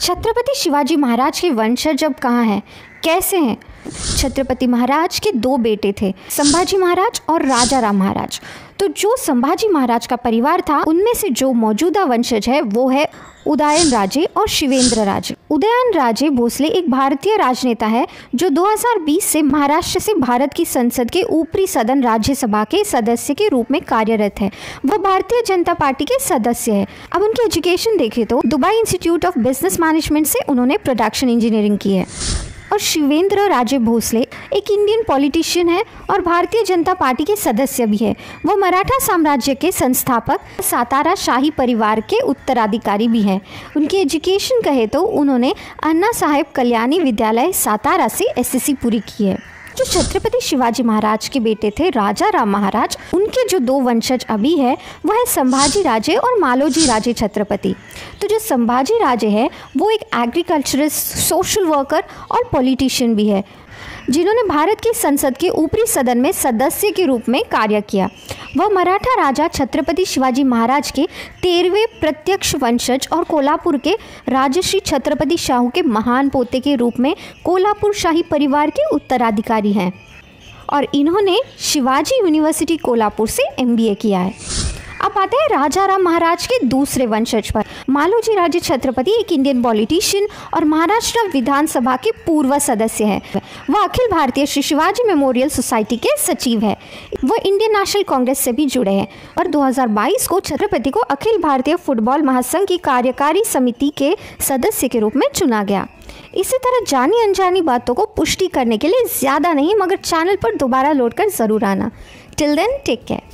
छत्रपति शिवाजी महाराज के वंशज अब कहाँ हैं, कैसे हैं? छत्रपति महाराज के दो बेटे थे, संभाजी महाराज और राजा राम महाराज। तो जो संभाजी महाराज का परिवार था उनमें से जो मौजूदा वंशज है वो है उदयन राजे और शिवेंद्र राजे। उदयन राजे भोसले एक भारतीय राजनेता है जो 2020 से महाराष्ट्र से भारत की संसद के ऊपरी सदन राज्यसभा के सदस्य के रूप में कार्यरत है। वह भारतीय जनता पार्टी के सदस्य है। अब उनकी एजुकेशन देखें तो Dubai institute of business management से उन्होंने प्रोडक्शन इंजीनियरिंग की है। और शिवेंद्र राजे भोसले एक इंडियन पॉलिटिशियन है और भारतीय जनता पार्टी के सदस्य भी है। वो मराठा साम्राज्य के संस्थापक सातारा शाही परिवार के उत्तराधिकारी भी हैं। उनकी एजुकेशन कहे तो उन्होंने अन्ना साहेब कल्याणी विद्यालय सातारा से एसएससी पूरी की है। जो छत्रपति शिवाजी महाराज के बेटे थे राजा राम महाराज, उनके जो दो वंशज अभी है वह है संभाजी राजे और मालोजी राजे छत्रपति। तो जो संभाजी राजे है वो एक एग्रीकल्चरिस्ट, सोशल वर्कर और पॉलिटिशियन भी है जिन्होंने भारत की संसद के ऊपरी सदन में सदस्य के रूप में कार्य किया। वह मराठा राजा छत्रपति शिवाजी महाराज के 13वें प्रत्यक्ष वंशज और कोल्हापुर के राजश्री छत्रपति शाहू के महान पोते के रूप में कोल्हापुर शाही परिवार के उत्तराधिकारी हैं और इन्होंने शिवाजी यूनिवर्सिटी कोल्हापुर से MBA किया है। अब आते हैं राजा राम महाराज के दूसरे वंशज पर। मालोजी राजे छत्रपति एक इंडियन पॉलिटिशियन और महाराष्ट्र विधानसभा के पूर्व सदस्य हैं। वह अखिल भारतीय श्री शिवाजी मेमोरियल सोसाइटी के सचिव है। वह इंडियन नेशनल कांग्रेस से भी जुड़े हैं और 2022 को छत्रपति को अखिल भारतीय फुटबॉल महासंघ की कार्यकारी समिति के सदस्य के रूप में चुना गया। इसी तरह जानी अनजानी बातों को पुष्टि करने के लिए ज़्यादा नहीं मगर चैनल पर दोबारा लौट कर ज़रूर आना। Till then take care.